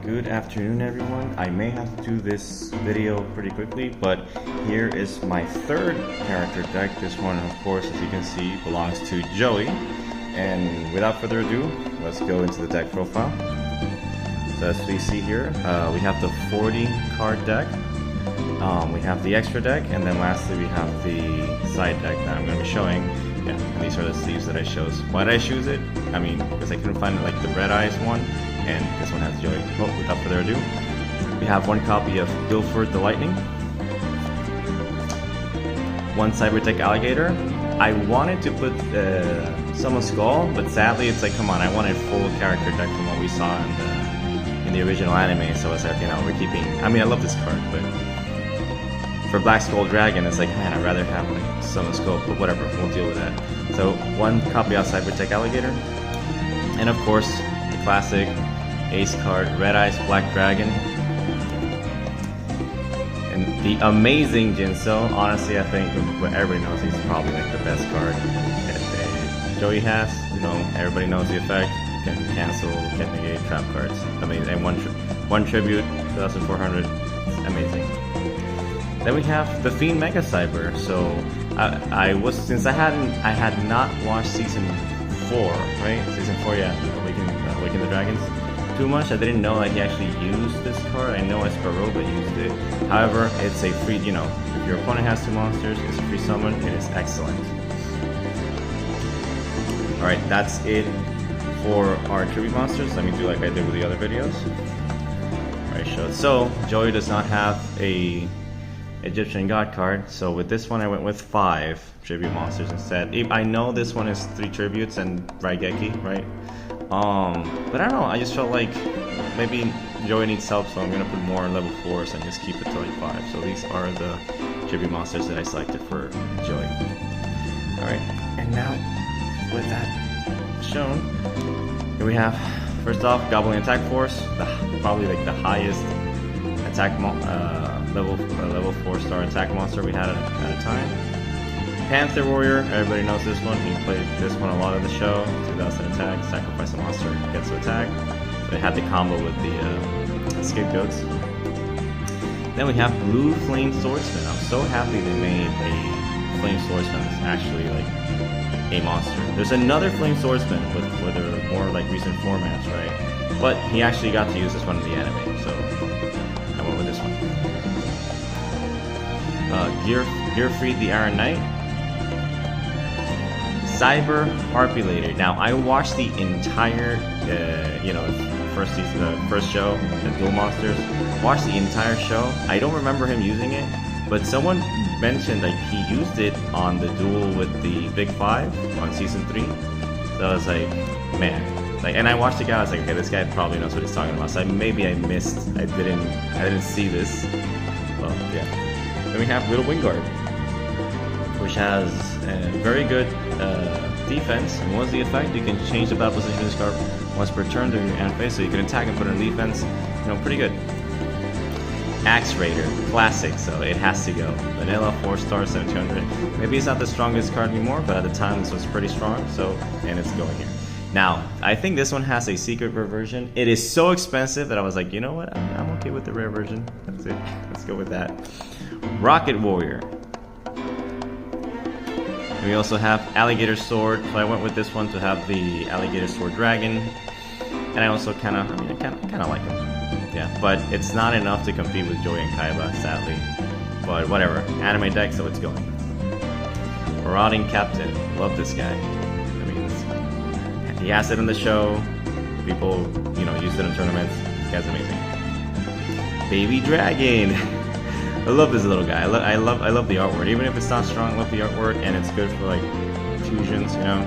good afternoon everyone. I may have to do this video pretty quickly, but here is my third character deck. This one, of course, as you can see, belongs to Joey. And without further ado, let's go into the deck profile. So as we see here, we have the 40 card deck. We have the extra deck, and then lastly we have the side deck that I'm going to be showing. Yeah, and these are the sleeves that I chose. Why did I choose it? I mean, because I couldn't find like the Red Eyes one, and this one has Joey. Well, without further ado, we have one copy of Guilford the Lightning, one Cybertech Alligator. I wanted to put Summon Skull, but sadly it's like, come on, I wanted full character deck from what we saw in the original anime, so I was like, okay, now we're keeping, I mean, I love this card, but for Black Skull Dragon, it's like, man, I'd rather have like Summon Skull, but whatever, we'll deal with that. So, one copy of Cybertech Alligator, and of course, the classic Ace card, Red Eyes Black Dragon, and the amazing Jinso. Honestly, I think everybody knows he's probably like the best card that Joey has. You know, everybody knows the effect. Can cancel, can negate trap cards. Amazing. And one tribute, 2,400. Amazing. Then we have the Fiend Mega Cyber. So since I had not watched season 4, right? Season 4, yeah, Awaken the Dragons. Too much. I didn't know that he actually used this card. I know Esperoba used it. However, it's a free, you know, if your opponent has 2 monsters, it's a free summon. It is excellent. Alright, that's it for our tribute monsters. Let me do like I did with the other videos. Alright, so Joey does not have a Egyptian God card, so with this one I went with 5 tribute monsters instead. I know this one is 3 tributes and Raigeki, right? But I don't know, I just felt like maybe Joey needs help, so I'm gonna put more level 4s and just keep it to like 5. So these are the tribute monsters that I selected for Joey. Alright, and now with that shown, here we have, first off, Goblin Attack Force, probably like the highest attack level 4-star attack monster we had at a time. Panther Warrior, everybody knows this one. He played this one a lot of the show. 2000 attack, sacrifice a monster, gets to attack. So they had the combo with the scapegoats. Then we have Blue Flame Swordsman. I'm so happy they made a Flame Swordsman that's actually like a monster. There's another Flame Swordsman with their more like recent formats, right? But he actually got to use this one in the anime, so I went with this one. Gearfried the Iron Knight. Cyber Harpulator. Now, I watched the entire, first season, the first show, the Duel Monsters. Watched the entire show. I don't remember him using it, but someone mentioned like he used it on the duel with the Big Five on season 3. So I was like, man, like, and I watched the guy. I was like, okay, this guy probably knows what he's talking about. So maybe I didn't see this. Well, yeah. Then we have Little Wingard, which has very good defense. And what's the effect? You can change the battle position of this card once per turn during your end phase, so you can attack and put it in defense. You know, pretty good. Axe Raider, classic, so it has to go. Vanilla, 4-star, 1700. Maybe it's not the strongest card anymore, but at the time this was pretty strong, so, and it's going here. Now, I think this one has a secret rare version. It is so expensive that I was like, you know what? I'm okay with the rare version. That's it. Let's go with that. Rocket Warrior. We also have Alligator Sword, so I went with this one to have the Alligator Sword Dragon. And I also kind of like him. Yeah, but it's not enough to compete with Joey and Kaiba, sadly. But whatever, anime deck, so it's going. Marauding Captain, love this guy. I mean, he has it in the show. People, you know, use it in tournaments. This guy's amazing. Baby Dragon. I love this little guy. I love the artwork. Even if it's not strong, I love the artwork, and it's good for like fusions, you know.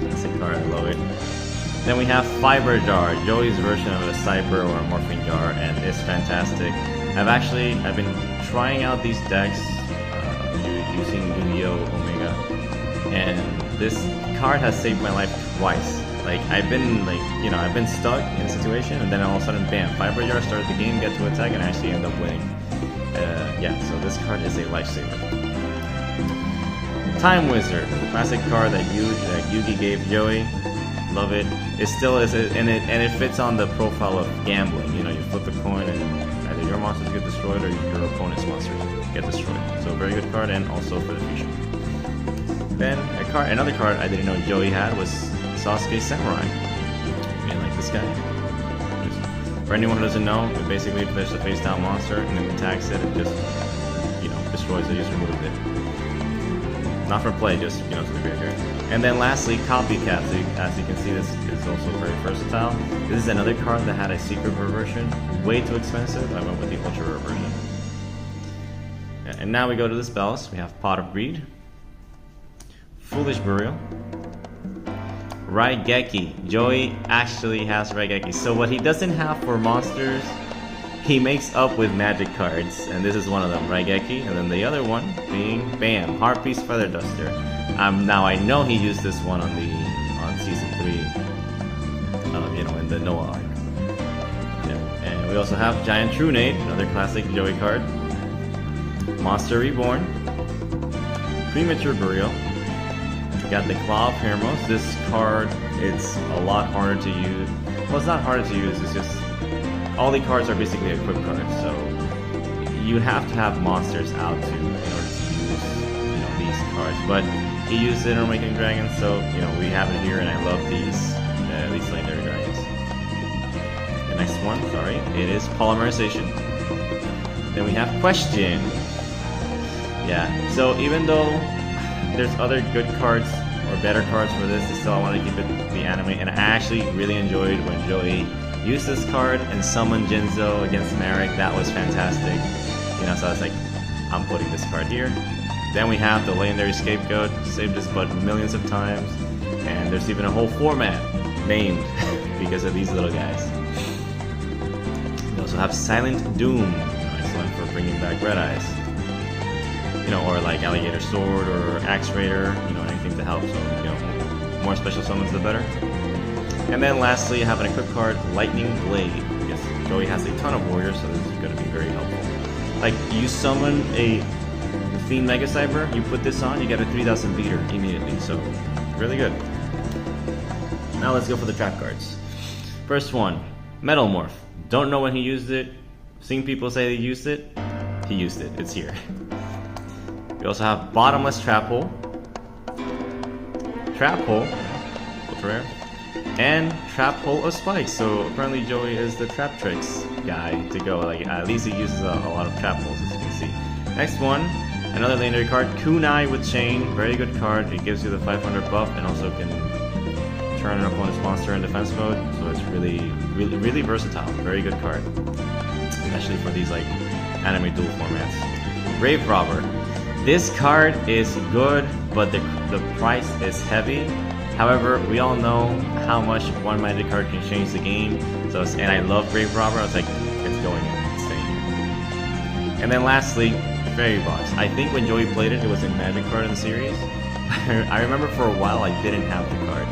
Classic card, I love it. Then we have Fiber Jar, Joey's version of a Cyber or a Morphing Jar, and it's fantastic. I've been trying out these decks using Yu-Gi-Oh! Omega, and this card has saved my life twice. Like, I've been stuck in a situation, and then all of a sudden, bam, Fiber Jar started the game, get to attack, and I actually end up winning. Yeah, so this card is a lifesaver. Time Wizard, classic card that Yugi gave Joey. Love it. It still is, and it fits on the profile of gambling. You know, you flip a coin and either your monsters get destroyed or your opponent's monsters get destroyed. So very good card, and also for the fusion. Then another card I didn't know Joey had was Sasuke Samurai. And like this guy. For anyone who doesn't know, it basically if there's a face down monster and then attacks it, it just, you know, destroys it, just removes it. Not for play, just, you know, to the graveyard. And then lastly, Copycat. So as you can see, this is also very versatile. This is another card that had a secret rare version, way too expensive. I went with the ultra rare version. And now we go to the spells. We have Pot of Greed, Foolish Burial, Raigeki. Joey actually has Raigeki. So what he doesn't have for monsters, he makes up with magic cards, and this is one of them, Raigeki. And then the other one being, bam, Harpy's Feather Duster. Now I know he used this one on season 3, you know, in the Noah arc. Yeah. And we also have Giant Trunade, another classic Joey card. Monster Reborn, Premature Burial. Got the Claw of Hermos. This card, it's a lot harder to use. Well, it's not harder to use, it's just all the cards are basically equip cards, so you have to have monsters out in order to use, you know, these cards. But he used it on Awakening Dragons, so you know we have it here, and I love these legendary dragons. The next one, sorry, it is Polymerization. Then we have Question. Yeah, so even though there's other good cards or better cards for this, still I want to keep it the anime, and I actually really enjoyed when Joey used this card and summoned Jinzo against Marik. That was fantastic. You know, so I was like, I'm putting this card here. Then we have the Legendary Scapegoat, saved this bud millions of times, and there's even a whole format named because of these little guys. We also have Silent Doom, excellent for bringing back Red Eyes. You know, or like Alligator Sword or Axe Raider, you know, anything to help. So, you know, more special summons the better. And then lastly, I have an equip card, Lightning Blade. Yes, Joey has a ton of warriors, so this is going to be very helpful. Like, you summon a Fiend Mega Cyber, you put this on, you get a 3000 beater immediately, so really good. Now let's go for the trap cards. First one, Metal Morph. Don't know when he used it. Seen people say he used it. He used it. It's here. We also have Bottomless Trap Hole, ultra rare, and Trap Hole of Spikes. So apparently Joey is the Trap Tricks guy to go. Like at least he uses a lot of trap holes, as you can see. Next one, another legendary card, Kunai with Chain. Very good card. It gives you the 500 buff and also can turn an opponent's monster in defense mode. So it's really versatile. Very good card, especially for these like anime duel formats. Grave Robber. This card is good, but the price is heavy. However, we all know how much one magic card can change the game. So, and I love Grave Robber. I was like, it's going in, it's staying here. And then lastly, Fairy Box. I think when Joey played it, it was a magic card in the series. I remember for a while I didn't have the card,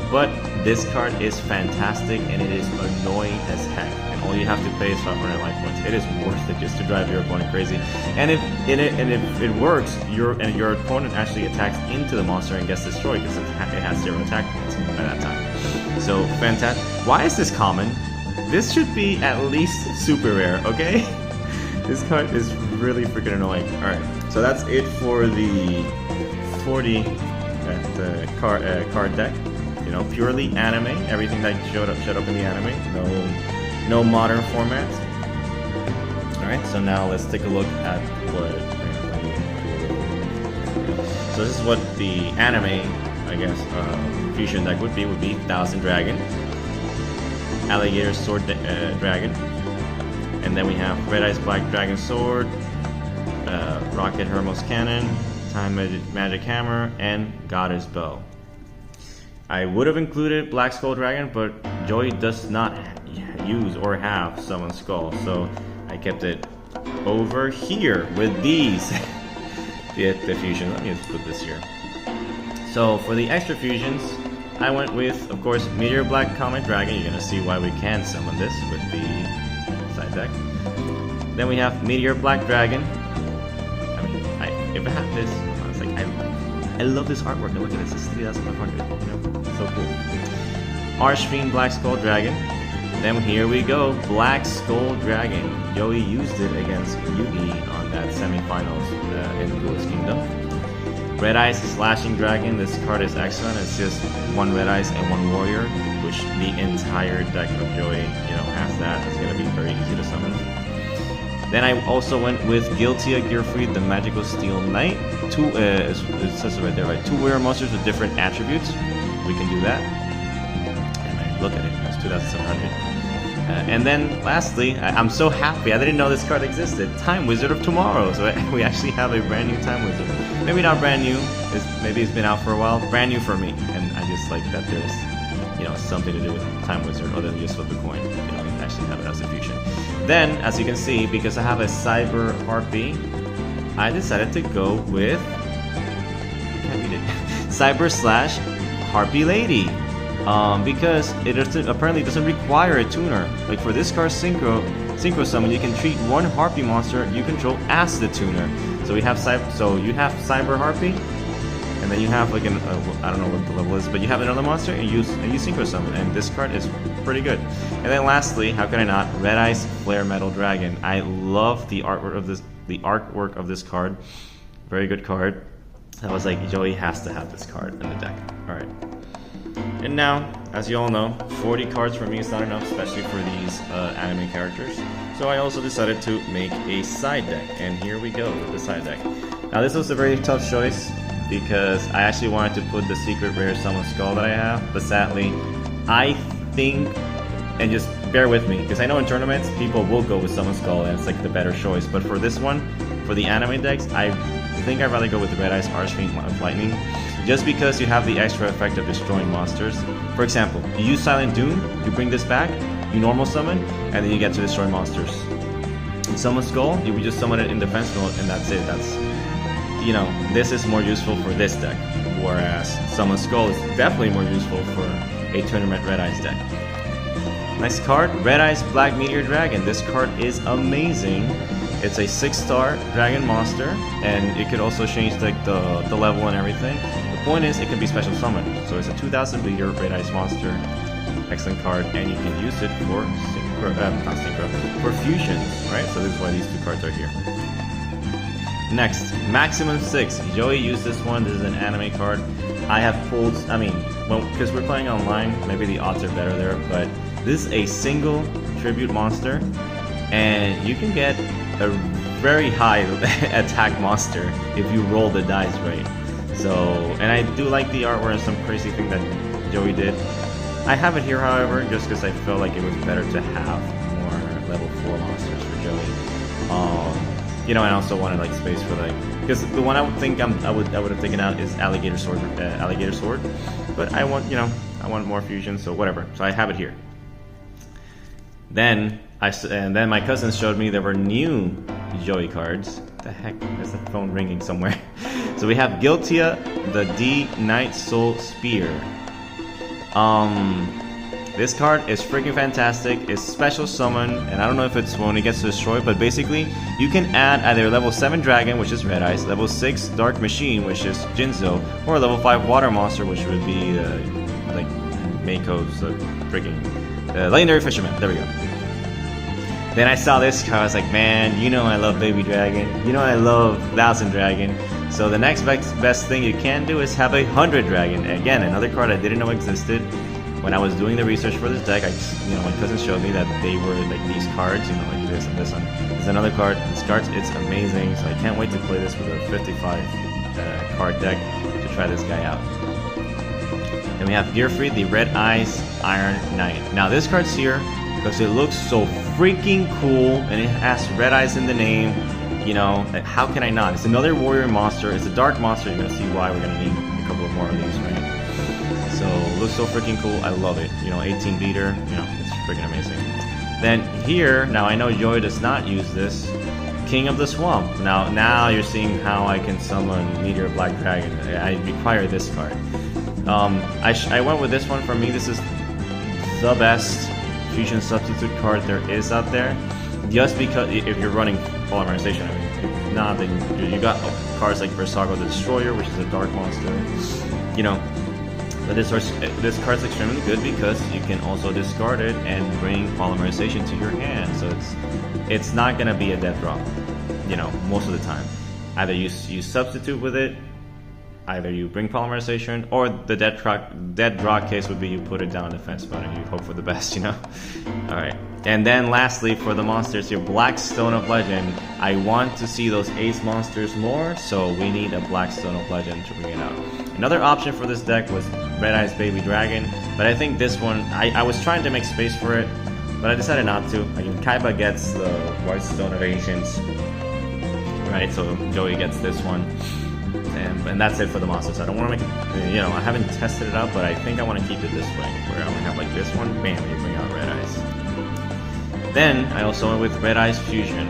but this card is fantastic and it is annoying as heck. And all you have to pay is 500 life points. It is worth it just to drive your opponent crazy. And if it works, your opponent actually attacks into the monster and gets destroyed because it has 0 attack points by that time. So fantastic. Why is this common? This should be at least super rare, okay? This card is really freaking annoying. Alright, so that's it for the 40 card deck. You know, purely anime. Everything that showed up in the anime. No modern formats. Alright, so now let's take a look at what. So this is what the anime, I guess, fusion deck would be 1000 Dragon, Alligator Sword Dragon, and then we have Red Eyes Black Dragon Sword, Rocket Hermos Cannon, Time Magic Hammer, and Goddess Bow. I would have included Black Skull Dragon, but Joey does not use or have Summon Skull, so I kept it over here with these. the fusion. Let me just put this here. So for the extra fusions, I went with, of course, Meteor Black Comet Dragon. You're gonna see why we can summon this with the side deck. Then we have Meteor Black Dragon. I mean, if I had this, I was like, I love this artwork. And look at this, it's 3,500. You know, so cool. Archfiend Black Skull Dragon. Then here we go, Black Skull Dragon. Joey used it against Yugi on that semifinals in Duelist Kingdom. Red Eyes Slashing Dragon. This card is excellent. It's just one Red Eyes and one Warrior, which the entire deck of Joey, has that. It's gonna be very easy to summon. Then I also went with Giltia Gearfried, the Magical Steel Knight. It says it right there, right? 2 warrior monsters with different attributes. We can do that. And look at it, it's 2,700. And then lastly, I'm so happy. I didn't know this card existed. Time Wizard of Tomorrow. So we actually have a brand new Time Wizard. Maybe not brand new. Maybe it's been out for a while. Brand new for me. And I just like that there's something to do with Time Wizard other than just flip a coin. You can actually have it as a fusion. Then, as you can see, because I have a Cyber Harpy, I decided to go with Cyber Slash Harpy Lady. Because it apparently doesn't require a tuner. Like for this card Synchro Summon, you can treat one Harpy monster you control as the tuner. So you have Cyber Harpy, and then you have like I don't know what the level is, but you have another monster and you Synchro Summon, and this card is pretty good. And then lastly, how can I not? Red Eyes Flare Metal Dragon. I love the artwork of this card. Very good card. I was like, Joey has to have this card in the deck. Alright. And now, as you all know, 40 cards for me is not enough, especially for these anime characters. So I also decided to make a side deck, and here we go with the side deck. Now this was a very tough choice, because I actually wanted to put the secret rare Summon Skull that I have, but sadly, I think, and just bear with me, because I know in tournaments, people will go with Summon Skull, and it's like the better choice, but for this one, for the anime decks, I think I'd rather go with the Red Eyes Archfiend Lightning, just because you have the extra effect of destroying monsters. For example, you use Silent Doom, you bring this back, you normal summon, and then you get to destroy monsters. In Summon Skull, you would just summon it in defense mode, and that's it. This is more useful for this deck, whereas Summon Skull is definitely more useful for a tournament Red Eyes deck. Next card, Red Eyes Black Meteor Dragon. This card is amazing. It's a 6-star dragon monster, and it could also change like the level and everything. The point is, it can be special summoned. So it's a 2,000 meter Red Eyes monster. Excellent card, and you can use it for for fusions, right? So this is why these two cards are here. Next, Maximum 6. Joey used this one. This is an anime card. I have pulled, because we're playing online, maybe the odds are better there, but this is a single tribute monster, and you can get a very high attack monster if you roll the dice right. So, and I do like the artwork and some crazy thing that Joey did. I have it here, however, just because I felt like it was better to have more level 4 monsters for Joey. And I also wanted like space for because the one I would think I would have taken out is Alligator Sword, but I want more fusion, so whatever. So I have it here. Then my cousins showed me there were new Joey cards. The heck, there's the phone ringing somewhere. So we have Giltia, the D Knight Soul Spear. This card is freaking fantastic. It's special summon, and I don't know if it's when it gets destroyed, but basically you can add either level 7 Dragon, which is Red Eyes, level 6 Dark Machine, which is Jinzo, or level 5 Water Monster, which would be like Mako's freaking Legendary Fisherman. There we go. Then I saw this card, I was like, man, I love Baby Dragon, I love 1,000 Dragon, so the next best thing you can do is have 100 Dragon. Again, another card I didn't know existed. When I was doing the research for this deck, my cousins showed me that they were like these cards, like this and this one. There's another card, this card, it's amazing, so I can't wait to play this with a 55 card deck to try this guy out. Then we have Gearfried, the Red Eyes Iron Knight. Now this card's here because it looks so freaking cool, and it has Red Eyes in the name. How can I not? It's another warrior monster. It's a dark monster. You're gonna see why we're gonna need a couple of more of these, right? So it looks so freaking cool. I love it. 18 beater. It's freaking amazing. Then here, now I know Joey does not use this. King of the Swamp. Now you're seeing how I can summon Meteor Black Dragon. I require this card. I went with this one. For me, this is the best fusion substitute card there is out there, just because if you're running Polymerization, if not, then you got cards like Versago the Destroyer, which is a dark monster, But this card's extremely good because you can also discard it and bring Polymerization to your hand. So it's not gonna be a dead draw, you know, most of the time. Either you substitute with it, either you bring Polymerization, or the dead draw case would be you put it down on the defense button and you hope for the best, you know? Alright. And then lastly, for the monsters here, Black Stone of Legend. I want to see those ace monsters more, so we need a Black Stone of Legend to bring it out. Another option for this deck was Red Eyes Baby Dragon, but I think this one, I was trying to make space for it, but I decided not to. I mean, Kaiba gets the White Stone of Ancients, right? So Joey gets this one. And that's it for the monsters. I don't want to make it, you know, I haven't tested it out, but I think I want to keep it this way, where I only have like this one, bam, you bring out Red Eyes. Then I also went with Red Eyes Fusion.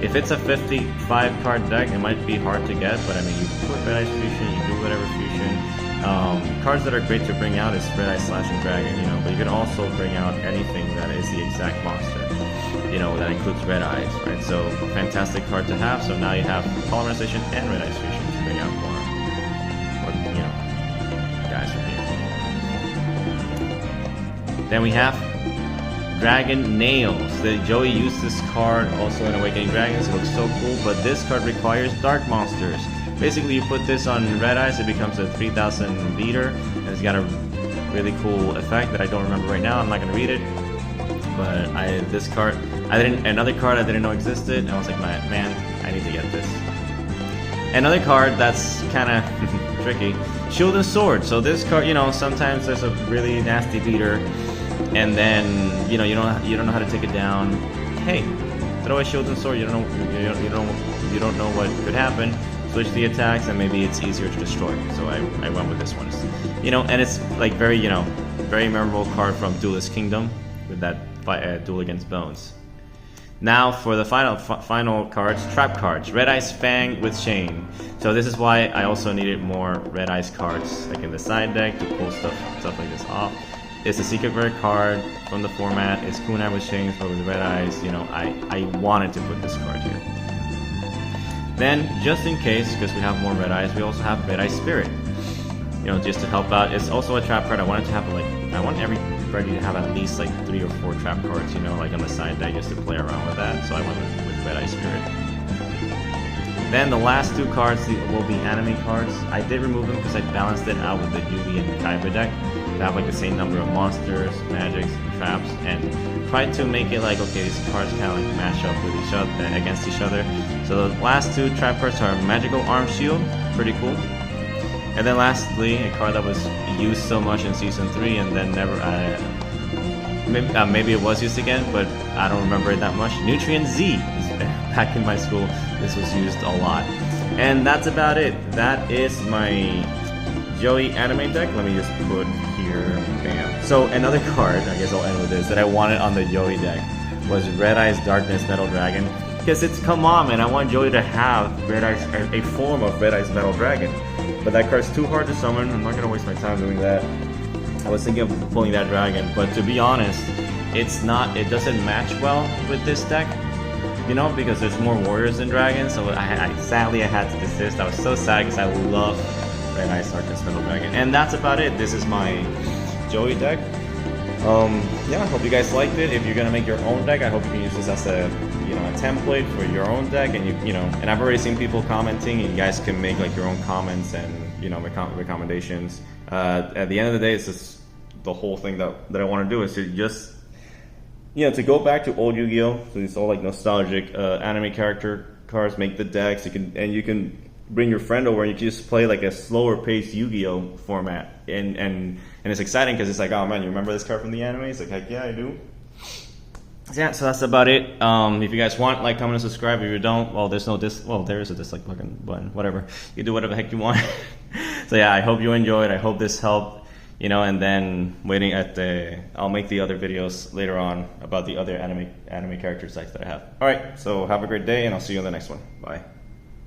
If it's a 55 card deck, it might be hard to get, but I mean, you put Red Eyes Fusion, you do whatever Fusion. Cards that are great to bring out is Red Eyes Slashing Dragon, you know, but you can also bring out anything that is the exact monster. You know, that includes Red Eyes, right? So, fantastic card to have. So now you have Polymerization and Red Eyes Fusion to bring out more, you know, guys from here. Then we have Dragon Nails. Joey used this card also in Awakening Dragons. It looks so cool, but this card requires Dark Monsters. Basically, you put this on Red Eyes, it becomes a 3000 beater, and it's got a really cool effect that I don't remember right now. I'm not going to read it. But another card I didn't know existed, and I was like, man, I need to get this. Another card that's kind of tricky, Shield and Sword. So this card, you know, sometimes there's a really nasty beater, and then you know you don't know how to take it down. Hey, throw a Shield and Sword. You don't know what could happen. Switch the attacks, and maybe it's easier to destroy. So I went with this one. You know, and it's like very memorable card from Duelist Kingdom with that Duel Against Bones. Now for the final cards, trap cards. Red Eyes Fang with Chain. So this is why I also needed more Red Eyes cards, like in the side deck, to pull stuff like this off. It's a secret rare card from the format. It's Kunai with Chains, but with Red Eyes. You know, I wanted to put this card here. Then, just in case, because we have more Red Eyes, we also have Red Eye Spirit. You know, just to help out. It's also a trap card. I wanted to have I want everybody to have at least like 3 or 4 trap cards, you know, like on the side deck, just to play around with that. So I went with Red Eye Spirit. Then the last 2 cards will be anime cards. I did remove them because I balanced it out with the Yugi and Kaiba deck. They have like the same number of monsters, magics, and traps, and tried to make it like, okay, these cards kind of like match up with each other, against each other. So the last 2 trap cards are Magical Arm Shield, pretty cool. And then lastly, a card that was used so much in Season 3 and then never, maybe it was used again, but I don't remember it that much. Nutrient Z. Back in my school, this was used a lot. And that's about it. That is my Joey anime deck. Let me just put here, bam. So another card, I guess I'll end with this, that I wanted on the Joey deck was Red Eyes Darkness Metal Dragon. Because it's, come on man, I want Joey to have Red Eyes, a form of Red Eyes Metal Dragon. But that card's too hard to summon. I'm not going to waste my time doing that. I was thinking of pulling that dragon, but to be honest, it doesn't match well with this deck. You know, because there's more warriors than dragons, so sadly I had to desist. I was so sad because I love Red Eyes Darkness Metal Dragon. And that's about it. This is my Joey deck. Yeah, I hope you guys liked it. If you're gonna make your own deck, I hope you can use this as a template for your own deck. And and I've already seen people commenting, and you guys can make like your own comments and recommendations. At the end of the day, it's just the whole thing that I want to do is to just to go back to old Yu-Gi-Oh! So it's all like nostalgic anime character cards. Make the decks. You can bring your friend over and you can just play like a slower paced Yu-Gi-Oh! Format. And it's exciting because it's like, oh man, you remember this card from the anime? It's like, heck yeah, I do. Yeah, so that's about it. If you guys want, like, comment, and subscribe. If you don't, well, there is a dislike button. Whatever. You do whatever the heck you want. So yeah, I hope you enjoyed. I hope this helped. And then I'll make the other videos later on about the other anime character decks that I have. All right, so have a great day, and I'll see you in the next one. Bye.